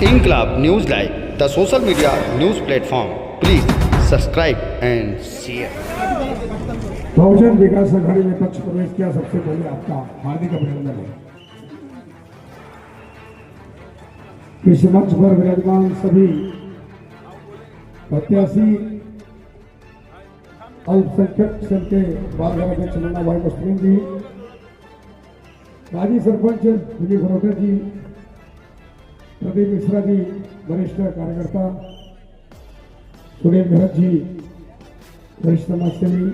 Inkilab News Live, the social media news platform. Please subscribe and share. बहुजन विकास आघाड़ी में पक्ष प्रवेश किया, सबसे पहले आपका हार्दिक अभिनंदन है। इस मंच पर विराजमान सभी प्रत्याशी अल्पसंख्यक संघ के वार्ड अध्यक्ष मुन्ना भाई मुस्लिम जी, माजी सरपंच विजय खरोटे जी, प्रदीप मिश्रा जी वरिष्ठ कार्यकर्ता, सुनील भरत जी वरिष्ठ समाजसेवी,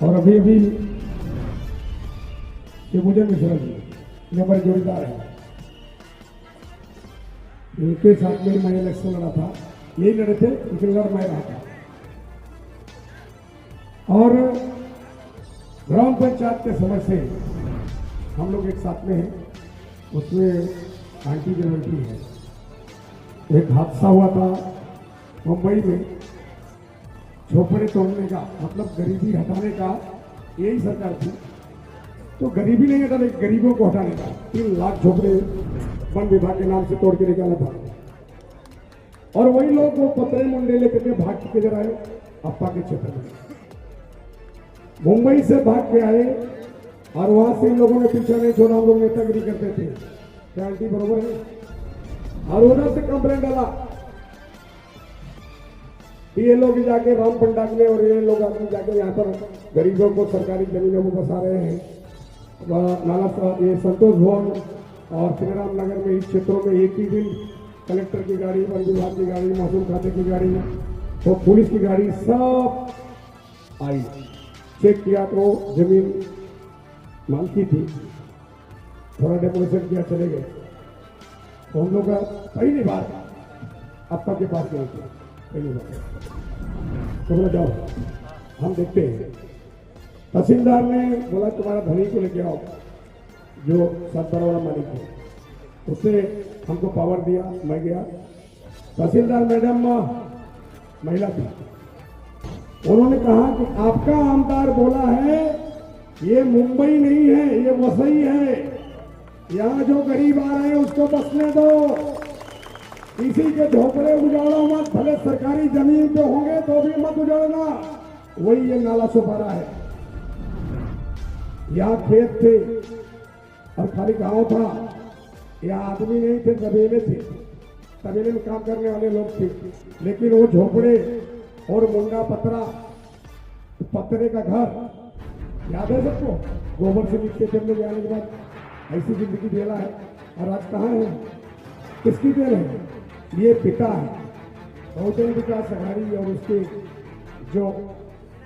और अभी शिवभूषण मिश्रा जी ये हमारे जोड़ीदार है। इनके साथ में मैं इलेक्शन लड़ा था, यही लड़े थे, लेकिन लड़ मैं रहा था। और ग्राम पंचायत के समय से हम लोग एक साथ में हैं। उसमें आंटी जनवरी है। एक हादसा हुआ था मुंबई में, झोपड़े तोड़ने का, मतलब गरीबी हटाने का यही सरकार थी। तो गरीबी नहीं हटाने, गरीबों को हटाने का 3 लाख झोपड़े वन विभाग के नाम से तोड़ के निकाला था। और वही लोग वो पतरे मुंडे लेकर के भाग के इधर आए अप्पा के क्षेत्र में, मुंबई से भाग के आए, और वहां से इन लोगों ने पीछा नहीं छोड़ा। हम लोग नेतागिरी करते थे, क्या आंटी बरोबर है? और उधर से कंप्लेंट डाला, ये लोग जाके राम पंडाल में और ये लोग आगे जाके यहाँ पर गरीबों को सरकारी जमीनों को बसा रहे हैं। नाला ये संतोष भवन और श्री राम नगर में, इस क्षेत्रों में एक ही दिन कलेक्टर की गाड़ी, वन विभाग की गाड़ी, महसूल खाते की गाड़ी और पुलिस की गाड़ी सब आई। चेक किया तो जमीन मालकी थी, थोड़ा डेकोरेशन किया, चले गए। तो हम लोग का पहली बार अप्पा के पास गए थे, पहली बार तो बोला जाओ हम देखते हैं। तहसीलदार ने बोला तुम्हारा धनी को लेके आओ, जो 7 वाला मालिक है, उसने हमको पावर दिया। मैं गया, तहसीलदार मैडम महिला थी, उन्होंने कहा कि आपका आमदार बोला है ये मुंबई नहीं है, ये वसई है, यहाँ जो गरीब आ रहे हैं उसको बसने दो, किसी के झोपड़े उजाड़ो मत, भले सरकारी जमीन पे होंगे तो भी मत उजाड़ना। वही ये नाला सुपारा है। यहाँ खेत थे और खाली गांव था, यहाँ आदमी नहीं थे, तबेले थे, तबेले में काम करने वाले लोग थे। लेकिन वो झोपड़े और मुंडा पतरा, पतरे का घर याद है सबको, गोबर से मिट्टी करने जाने के बाद ऐसी जिंदगी झेला है। और आज कहाँ है, किसकी देन है? ये पिता है बहुजन विकास आघाड़ी और उसके जो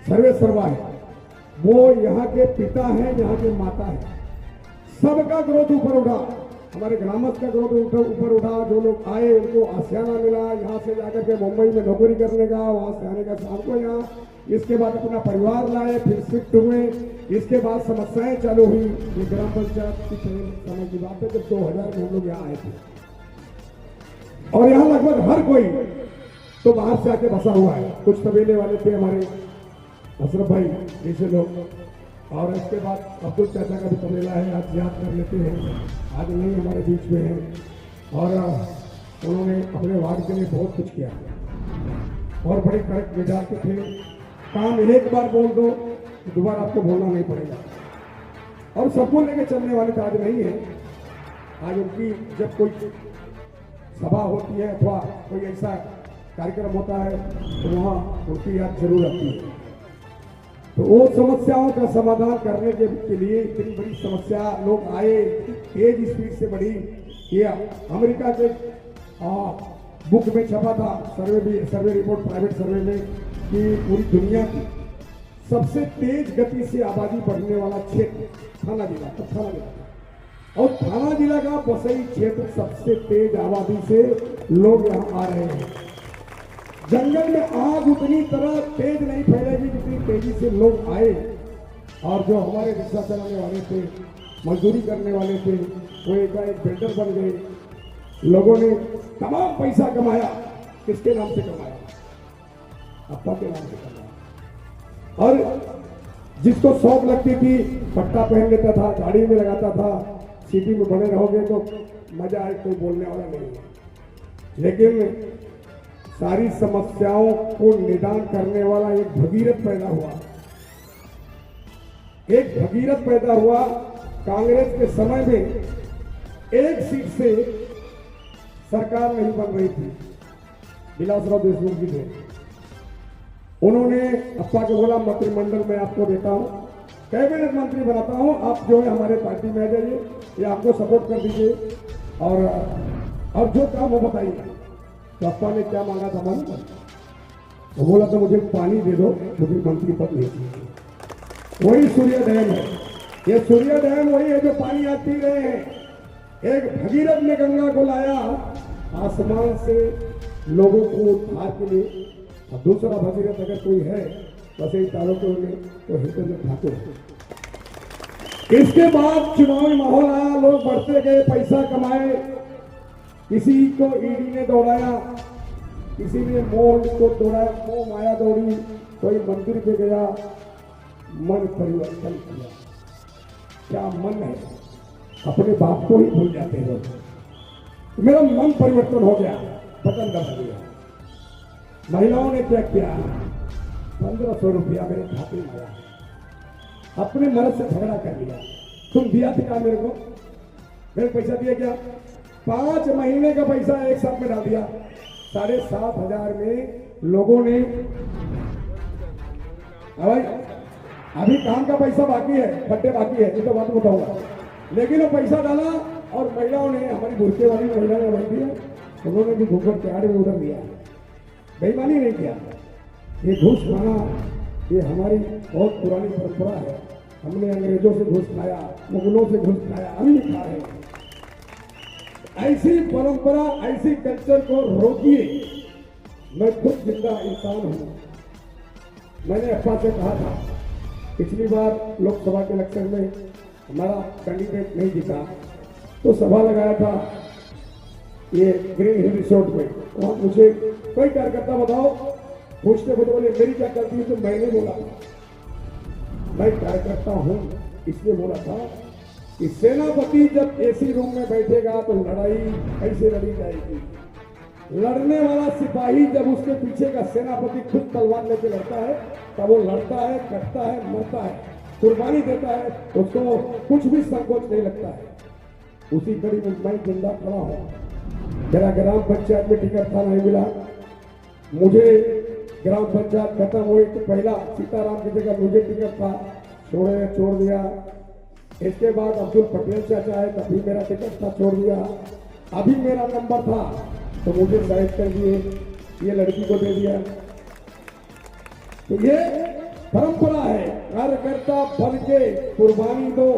सर्वे सर्वा है, वो यहाँ के पिता है, यहाँ के माता है। सबका ग्रोथ ऊपर उठा, हमारे ग्रामस्थ का ग्रोथ ऊपर उठा। जो लोग आए उनको आसियाना मिला, यहाँ से जाकर के मुंबई में नौकरी करने का, वहां से आने का शाम को यहाँ, इसके बाद अपना परिवार लाए, फिर शिफ्ट हुए। इसके बाद समस्याएं चालू हुई। ये ग्राम पंचायत की समय की बात है जब 2000 में हम लोग यहाँ आए थे, और यहाँ लगभग हर कोई तो बाहर से आके बसा हुआ है। कुछ तबेले वाले थे हमारे अशरफ भाई जैसे लोग, और इसके बाद अब्दुल चाचा का भी तबेला है, आज याद कर लेते हैं, आज नहीं हमारे बीच में है। और उन्होंने अपने वार्ड के लिए बहुत कुछ किया और बड़े कड़क मिजाज के थे। काम एक बार बोल दो तो दोबारा आपको बोलना नहीं पड़ेगा, और सबको लेके चलने वाले तो आज नहीं है। आज उनकी जब कोई सभा होती है अथवा कोई ऐसा कार्यक्रम होता है तो वहाँ उनकी याद जरूर आती है। तो वो समस्याओं का समाधान करने के लिए इतनी बड़ी समस्या लोग आए, तेज स्पीड से बढ़ी। ये अमेरिका के बुक में छपा था, सर्वे रिपोर्ट, प्राइवेट सर्वे में, कि पूरी दुनिया की सबसे तेज गति से आबादी बढ़ने वाला क्षेत्र थाना जिला, तो थाना जिला, और थाना जिला का वसई क्षेत्र सबसे तेज आबादी से लोग यहाँ आ रहे हैं। जंगल में आग उतनी तरह तेज नहीं फैलेगी जितनी तेजी से लोग आए। और जो हमारे रिक्शा चलाने वाले थे, मजदूरी करने वाले थे, वो एक बिल्डर बन गए। लोगों ने तमाम पैसा कमाया, किसके नाम से कमाया? अप्पा के नाम से कमाया। और जिसको शौक लगती थी पट्टा पहन लेता था, गाड़ी में लगाता था। सिटी में बने रहोगे तो मजा आए, कोई बोलने वाला नहीं है। लेकिन सारी समस्याओं को निदान करने वाला एक भगीरथ पैदा हुआ। एक भगीरथ पैदा हुआ। कांग्रेस के समय में एक सीट से सरकार नहीं बन रही थी, विलासराव देशमुख जी थे। उन्होंने अप्पा को बोला मंत्रिमंडल में आपको देता हूं, कैबिनेट मंत्री बनाता हूं, आप जो है हमारे पार्टी में आ जाइए, या आपको सपोर्ट कर दीजिए और जो काम हो बताइए। तो अप्पा ने क्या मांगा था मालूम है? वो बोला था मुझे पानी दे दो, मुझे मंत्री पद नहीं चाहिए। वही सूर्य डैम है, ये सूर्य डैम वही है जो पानी आज पी रहे हैं। एक भगीरथ ने गंगा को लाया आसमान से लोगों को उद्धार के लिए, और दूसरा भगीरथ अगर कोई है वैसे तालुकों में तो हितेंद्र ठाकुर। इसके बाद चुनावी माहौल आया, लोग बढ़ते गए, पैसा कमाए, किसी को ईडी ने दौड़ाया, किसी ने मोह को दौड़ाया, मोह माया दौड़ी, कोई मंदिर पे गया, मन परिवर्तन किया। क्या मन है, अपने बाप को ही भूल जाते हैं लोग। मेरा मन परिवर्तन हो गया, पतन दब गया। महिलाओं ने क्या किया, 1500 रुपया मेरे खाते में आया, अपने मर्द से झगड़ा कर लिया। तुम दिया था मेरे को, मेरे पैसा दिया क्या? 5 महीने का पैसा एक साथ में डाल दिया। 7,500 में लोगों ने, अभी काम का पैसा बाकी है, खड्डे बाकी है, ये तो बात बताऊंगा, लेकिन वो पैसा डाला और महिलाओं ने, हमारी बुरके वाली महिला ने बैठी है, उन्होंने भी घूंघट के आड़े में उधर दिया, बेईमानी नहीं किया। ये घूस खाना ये हमारी बहुत पुरानी परंपरा है। हमने अंग्रेजों से घूस खाया, मुगलों से घूस खाया, अभी भी खा रहे हैं। ऐसी परंपरा, ऐसी कल्चर को रोकिए। मैं खुद जिंदा इंसान हूं। मैंने अप्पा से कहा था, पिछली बार लोकसभा के इलेक्शन में हमारा कैंडिडेट नहीं जीता तो सभा लगाया था ये ग्रीन हिल रिसोर्ट में। वहां मुझे कोई कार्यकर्ता बताओ, पूछते बोले मेरी क्या गलती है? तो मैंने बोला मैं कार्यकर्ता हूं, इसलिए बोला था कि सेनापति जब एसी रूम में बैठेगा तो लड़ाई कैसे लड़ी जाएगी। लड़ने वाला सिपाही जब उसके पीछे का सेनापति खुद तलवार लेके लड़ता है तब वो लड़ता है, कटता है, मरता है, कुर्बानी देता है, उसको कुछ भी संकोच नहीं लगता है। उसी कड़ी में मैं जिंदा खड़ा हूं। मेरा ग्राम पंचायत में टिकट था, नहीं मिला मुझे। ग्राम पंचायत खत्म हुई तो पहला सीताराम की जगह मुझे टिकट था, छोड़ दिया। इसके बाद अब्दुल पटेल चाचा आए, तभी मेरा टिकट था, छोड़ दिया। अभी मेरा नंबर था तो मुझे साइड कर दिए, ये लड़की को दे दिया। तो ये परंपरा है, कार्यकर्ता बन के कुर्बानी दो।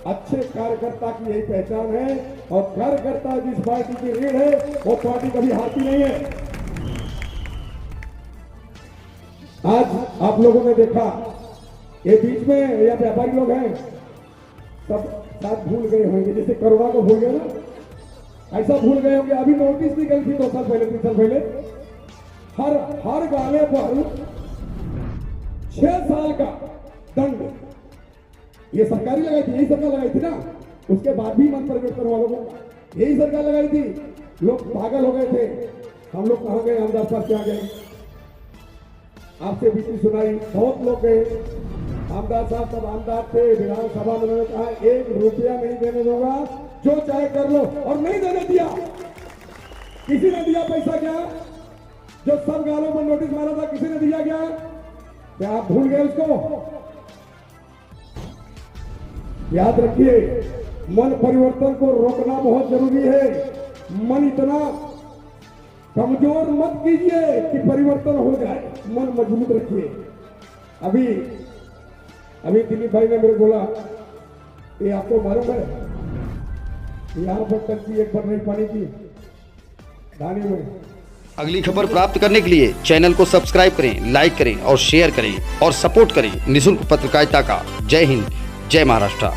अच्छे कार्यकर्ता की यही पहचान है, और कार्यकर्ता जिस पार्टी की रीढ़ है वो पार्टी कभी हारती नहीं है। आज आप लोगों ने देखा, ये बीच में या व्यापारी लोग हैं सब साथ भूल गए होंगे, जैसे करुणा को भूल गए ना, ऐसा भूल गए होंगे। अभी नोटिस निकली थी 2 साल पहले, 3 साल पहले, हर गाने पर 6 साल का दंड ये सरकारी लगाई थी, यही सरकार लगाई थी ना। उसके बाद भी मन परिवर्तन हुआ लोगों का, यही सरकार लगाई थी। लोग पागल हो गए थे। हम लोग कहां गए? आमदार साहब क्या गए? आपसे बीती सुनाई, बहुत लोग गए। आमदार साहब तब आमदार थे, विधानसभा में उन्होंने कहा 1 रुपया नहीं देने दूंगा, जो चाहे कर लो, और नहीं देने दिया। किसी ने दिया पैसा क्या? जो सब गालों पर नोटिस मारा था, किसी ने दिया क्या? क्या आप भूल गए उसको? याद रखिए, मन परिवर्तन को रोकना बहुत जरूरी है। मन इतना कमजोर मत कीजिए कि परिवर्तन हो जाए, मन मजबूत रखिए। अभी दिलीप भाई ने मेरे बोला, ये आपको मालूम है यहां पर टंकी 1 बार नहीं पानी की धानी में। अगली खबर प्राप्त करने के लिए चैनल को सब्सक्राइब करें, लाइक करें और शेयर करें और सपोर्ट करें निःशुल्क पत्रकारिता का। जय हिंद, जय महाराष्ट्र।